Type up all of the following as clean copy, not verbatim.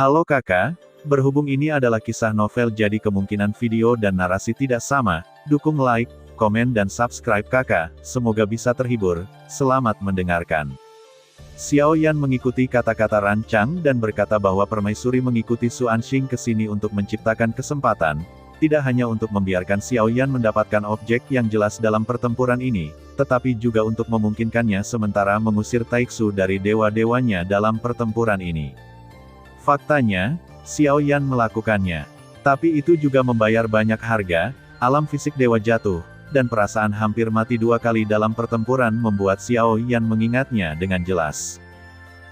Halo kakak, berhubung ini adalah kisah novel jadi kemungkinan video dan narasi tidak sama, dukung like, komen dan subscribe kakak, semoga bisa terhibur, selamat mendengarkan. Xiao Yan mengikuti kata-kata Ran Chang dan berkata bahwa permaisuri mengikuti Su Anxing ke sini untuk menciptakan kesempatan, tidak hanya untuk membiarkan Xiao Yan mendapatkan objek yang jelas dalam pertempuran ini, tetapi juga untuk memungkinkannya sementara mengusir Taixu dari dewa-dewanya dalam pertempuran ini. Faktanya, Xiao Yan melakukannya. Tapi itu juga membayar banyak harga, alam fisik dewa jatuh, dan perasaan hampir mati 2 kali dalam pertempuran membuat Xiao Yan mengingatnya dengan jelas.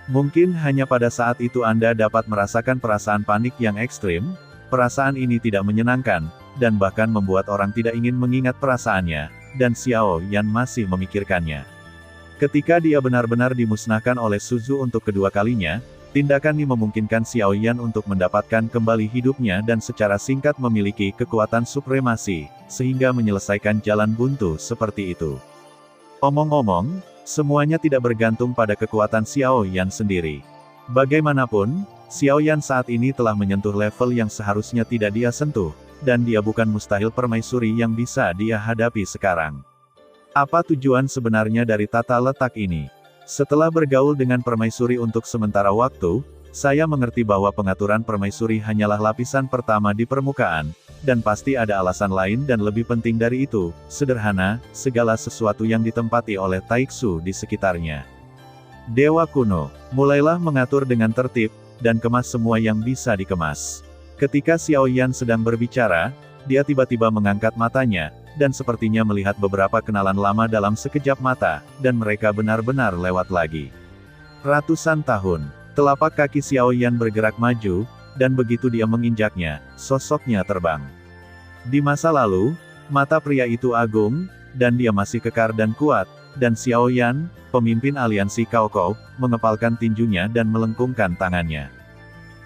Mungkin hanya pada saat itu Anda dapat merasakan perasaan panik yang ekstrim, perasaan ini tidak menyenangkan, dan bahkan membuat orang tidak ingin mengingat perasaannya, dan Xiao Yan masih memikirkannya. Ketika dia benar-benar dimusnahkan oleh Suzu untuk kedua kalinya, tindakan ini memungkinkan Xiao Yan untuk mendapatkan kembali hidupnya dan secara singkat memiliki kekuatan supremasi, sehingga menyelesaikan jalan buntu seperti itu. Omong-omong, semuanya tidak bergantung pada kekuatan Xiao Yan sendiri. Bagaimanapun, Xiao Yan saat ini telah menyentuh level yang seharusnya tidak dia sentuh, dan dia bukan mustahil permaisuri yang bisa dia hadapi sekarang. Apa tujuan sebenarnya dari tata letak ini? Setelah bergaul dengan permaisuri untuk sementara waktu, saya mengerti bahwa pengaturan permaisuri hanyalah lapisan pertama di permukaan, dan pasti ada alasan lain dan lebih penting dari itu, sederhana, segala sesuatu yang ditempati oleh Taixu di sekitarnya. Dewa kuno, mulailah mengatur dengan tertib, dan kemas semua yang bisa dikemas. Ketika Xiao Yan sedang berbicara, dia tiba-tiba mengangkat matanya, dan sepertinya melihat beberapa kenalan lama dalam sekejap mata, dan mereka benar-benar lewat lagi. Ratusan tahun, telapak kaki Xiao Yan bergerak maju, dan begitu dia menginjaknya, sosoknya terbang. Di masa lalu, mata pria itu agung, dan dia masih kekar dan kuat, dan Xiao Yan, pemimpin aliansi Cao, mengepalkan tinjunya dan melengkungkan tangannya.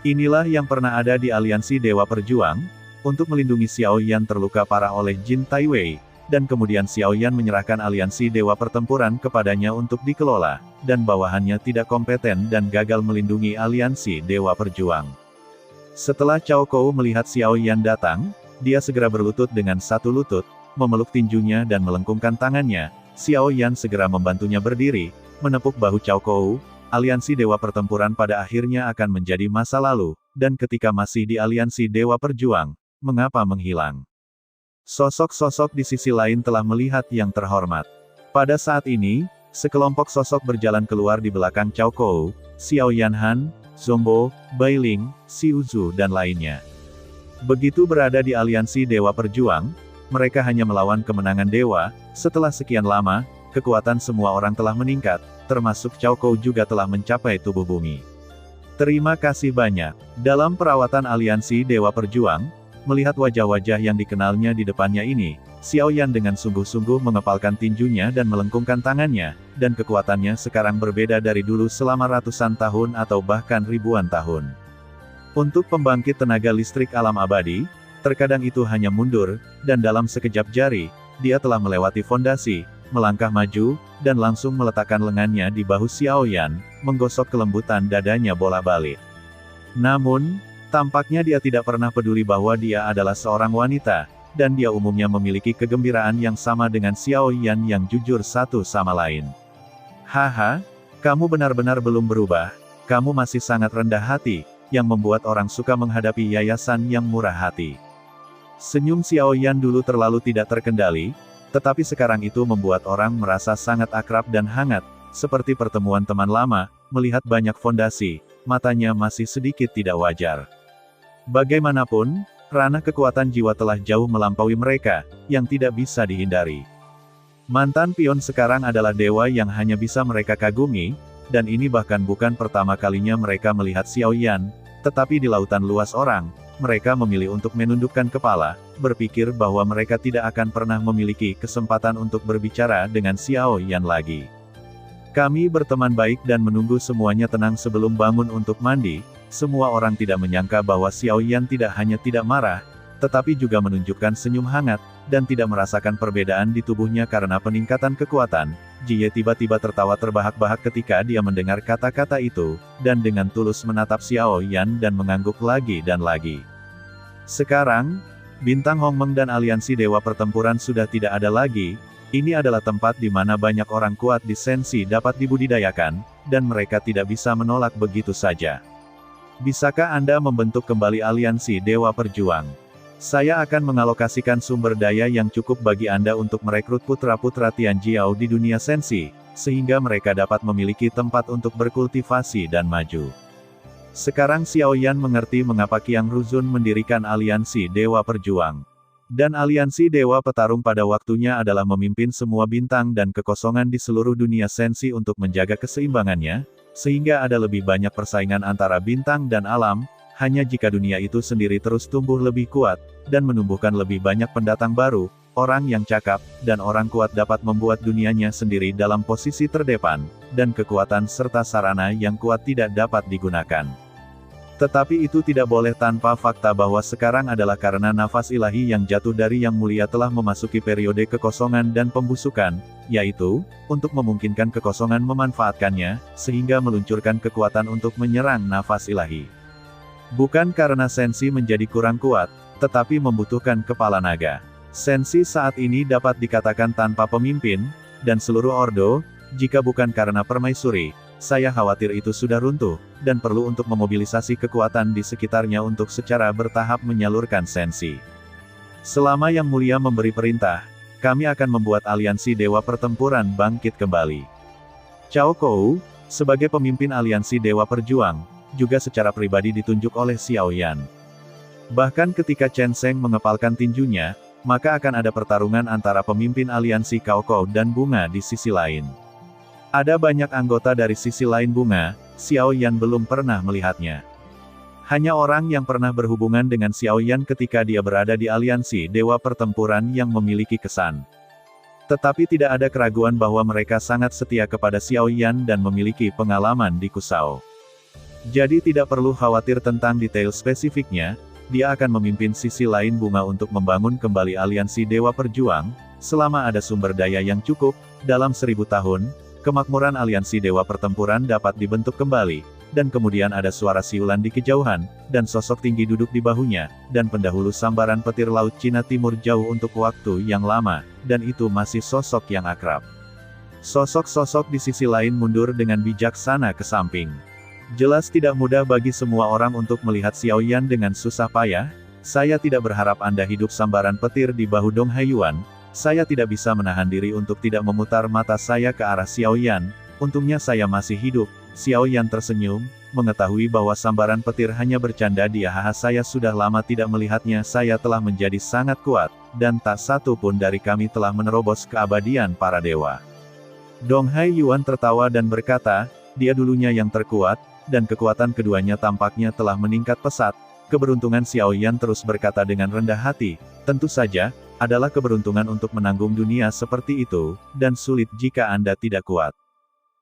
Inilah yang pernah ada di aliansi Dewa Perjuang, untuk melindungi Xiao Yan terluka parah oleh Jin Taiwei, dan kemudian Xiao Yan menyerahkan aliansi Dewa Pertempuran kepadanya untuk dikelola, dan bawahannya tidak kompeten dan gagal melindungi aliansi Dewa Perjuang. Setelah Cao Kou melihat Xiao Yan datang, dia segera berlutut dengan satu lutut, memeluk tinjunya dan melengkungkan tangannya. Xiao Yan segera membantunya berdiri, menepuk bahu Cao Kou. Aliansi Dewa Pertempuran pada akhirnya akan menjadi masa lalu, dan ketika masih di aliansi Dewa Perjuang, mengapa menghilang? Sosok-sosok di sisi lain telah melihat yang terhormat. Pada saat ini, sekelompok sosok berjalan keluar di belakang Cao Kou, Xiao Yanhan, Zhongbo, Bailing, Xiuzu dan lainnya. Begitu berada di aliansi Dewa Perjuang, mereka hanya melawan kemenangan dewa. Setelah sekian lama, kekuatan semua orang telah meningkat, termasuk Cao Kou juga telah mencapai tubuh bumi. Terima kasih banyak. Dalam perawatan aliansi Dewa Perjuang, melihat wajah-wajah yang dikenalnya di depannya ini, Xiao Yan dengan sungguh-sungguh mengepalkan tinjunya dan melengkungkan tangannya, dan kekuatannya sekarang berbeda dari dulu selama ratusan tahun atau bahkan ribuan tahun. Untuk pembangkit tenaga listrik alam abadi, terkadang itu hanya mundur, dan dalam sekejap jari, dia telah melewati fondasi, melangkah maju, dan langsung meletakkan lengannya di bahu Xiao Yan, menggosok kelembutan dadanya bola-balik. Namun, tampaknya dia tidak pernah peduli bahwa dia adalah seorang wanita, dan dia umumnya memiliki kegembiraan yang sama dengan Xiao Yan yang jujur satu sama lain. Haha, kamu benar-benar belum berubah, kamu masih sangat rendah hati, yang membuat orang suka menghadapi yayasan yang murah hati. Senyum Xiao Yan dulu terlalu tidak terkendali, tetapi sekarang itu membuat orang merasa sangat akrab dan hangat, seperti pertemuan teman lama, melihat banyak fondasi, matanya masih sedikit tidak wajar. Bagaimanapun, ranah kekuatan jiwa telah jauh melampaui mereka, yang tidak bisa dihindari. Mantan pion sekarang adalah dewa yang hanya bisa mereka kagumi, dan ini bahkan bukan pertama kalinya mereka melihat Xiao Yan, tetapi di lautan luas orang, mereka memilih untuk menundukkan kepala, berpikir bahwa mereka tidak akan pernah memiliki kesempatan untuk berbicara dengan Xiao Yan lagi. Kami berteman baik dan menunggu semuanya tenang sebelum bangun untuk mandi. Semua orang tidak menyangka bahwa Xiao Yan tidak hanya tidak marah, tetapi juga menunjukkan senyum hangat, dan tidak merasakan perbedaan di tubuhnya karena peningkatan kekuatan, Jie tiba-tiba tertawa terbahak-bahak ketika dia mendengar kata-kata itu, dan dengan tulus menatap Xiao Yan dan mengangguk lagi dan lagi. Sekarang, bintang Hongmeng dan aliansi Dewa Pertempuran sudah tidak ada lagi. Ini adalah tempat di mana banyak orang kuat di Sensi dapat dibudidayakan, dan mereka tidak bisa menolak begitu saja. Bisakah Anda membentuk kembali aliansi Dewa Perjuang? Saya akan mengalokasikan sumber daya yang cukup bagi Anda untuk merekrut putra-putra Tianjiao di dunia Sensi, sehingga mereka dapat memiliki tempat untuk berkultivasi dan maju. Sekarang Xiao Yan mengerti mengapa Qiang Ruzun mendirikan aliansi Dewa Perjuang. Dan aliansi Dewa Petarung pada waktunya adalah memimpin semua bintang dan kekosongan di seluruh dunia Sensi untuk menjaga keseimbangannya, sehingga ada lebih banyak persaingan antara bintang dan alam. Hanya jika dunia itu sendiri terus tumbuh lebih kuat, dan menumbuhkan lebih banyak pendatang baru, orang yang cakap, dan orang kuat dapat membuat dunianya sendiri dalam posisi terdepan, dan kekuatan serta sarana yang kuat tidak dapat digunakan. Tetapi itu tidak boleh tanpa fakta bahwa sekarang adalah karena nafas ilahi yang jatuh dari Yang Mulia telah memasuki periode kekosongan dan pembusukan, yaitu, untuk memungkinkan kekosongan memanfaatkannya, sehingga meluncurkan kekuatan untuk menyerang nafas ilahi. Bukan karena Sensi menjadi kurang kuat, tetapi membutuhkan kepala naga. Sensi saat ini dapat dikatakan tanpa pemimpin, dan seluruh ordo, jika bukan karena permaisuri, saya khawatir itu sudah runtuh, dan perlu untuk memobilisasi kekuatan di sekitarnya untuk secara bertahap menyalurkan Sensi. Selama Yang Mulia memberi perintah, kami akan membuat aliansi Dewa Pertempuran bangkit kembali. Cao Kou, sebagai pemimpin aliansi Dewa Perjuang, juga secara pribadi ditunjuk oleh Xiao Yan. Bahkan ketika Chen Sheng mengepalkan tinjunya, maka akan ada pertarungan antara pemimpin aliansi Cao Kou dan Bunga di sisi lain. Ada banyak anggota dari sisi lain Bunga, Xiao Yan belum pernah melihatnya. Hanya orang yang pernah berhubungan dengan Xiao Yan ketika dia berada di aliansi Dewa Pertempuran yang memiliki kesan. Tetapi tidak ada keraguan bahwa mereka sangat setia kepada Xiao Yan dan memiliki pengalaman di Kusao. Jadi tidak perlu khawatir tentang detail spesifiknya, dia akan memimpin sisi lain Bunga untuk membangun kembali aliansi Dewa Perjuang, selama ada sumber daya yang cukup. Dalam 1000 tahun, kemakmuran aliansi Dewa Pertempuran dapat dibentuk kembali, dan kemudian ada suara siulan di kejauhan, dan sosok tinggi duduk di bahunya, dan pendahulu sambaran petir Laut Cina Timur jauh untuk waktu yang lama, dan itu masih sosok yang akrab. Sosok-sosok di sisi lain mundur dengan bijaksana ke samping. Jelas tidak mudah bagi semua orang untuk melihat Xiao Yan dengan susah payah. Saya tidak berharap Anda hidup sambaran petir di bahu Dong Haiyuan. Saya tidak bisa menahan diri untuk tidak memutar mata saya ke arah Xiao Yan. Untungnya saya masih hidup. Xiao Yan tersenyum, mengetahui bahwa sambaran petir hanya bercanda dia. Haha, saya sudah lama tidak melihatnya. Saya telah menjadi sangat kuat, dan tak satu pun dari kami telah menerobos keabadian para dewa. Dong Haiyuan tertawa dan berkata, dia dulunya yang terkuat, dan kekuatan keduanya tampaknya telah meningkat pesat. Keberuntungan Xiao Yan terus berkata dengan rendah hati, tentu saja, adalah keberuntungan untuk menanggung dunia seperti itu, dan sulit jika Anda tidak kuat.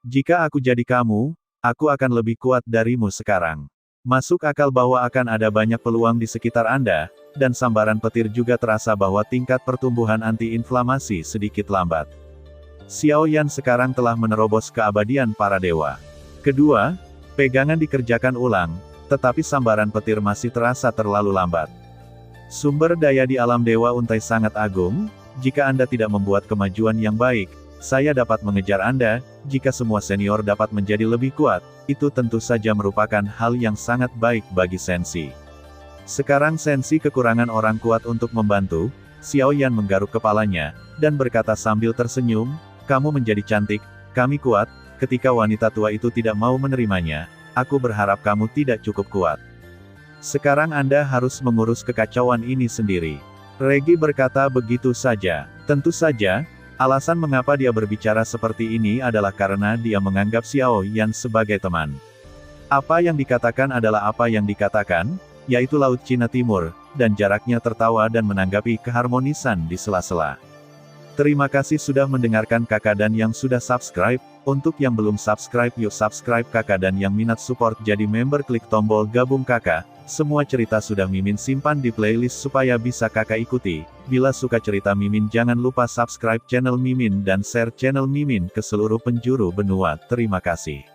Jika aku jadi kamu, aku akan lebih kuat darimu sekarang. Masuk akal bahwa akan ada banyak peluang di sekitar Anda, dan sambaran petir juga terasa bahwa tingkat pertumbuhan anti-inflamasi sedikit lambat. Xiao Yan sekarang telah menerobos keabadian para dewa. Kedua, pegangan dikerjakan ulang, tetapi sambaran petir masih terasa terlalu lambat. Sumber daya di alam Dewa Untai sangat agung. Jika Anda tidak membuat kemajuan yang baik, saya dapat mengejar Anda. Jika semua senior dapat menjadi lebih kuat, itu tentu saja merupakan hal yang sangat baik bagi Sensi. Sekarang Sensi kekurangan orang kuat untuk membantu. Xiao Yan menggaruk kepalanya, dan berkata sambil tersenyum, kamu menjadi cantik, kami kuat. Ketika wanita tua itu tidak mau menerimanya, aku berharap kamu tidak cukup kuat. Sekarang Anda harus mengurus kekacauan ini sendiri. Regi berkata begitu saja. Tentu saja, alasan mengapa dia berbicara seperti ini adalah karena dia menganggap Xiao Yan sebagai teman. Apa yang dikatakan adalah apa yang dikatakan, yaitu Laut Cina Timur, dan jaraknya tertawa dan menanggapi keharmonisan di sela-sela. Terima kasih sudah mendengarkan kakak dan yang sudah subscribe. Untuk yang belum subscribe yuk subscribe kakak dan yang minat support jadi member klik tombol gabung kakak. Semua cerita sudah Mimin simpan di playlist supaya bisa kakak ikuti. Bila suka cerita Mimin jangan lupa subscribe channel Mimin dan share channel Mimin ke seluruh penjuru benua. Terima kasih.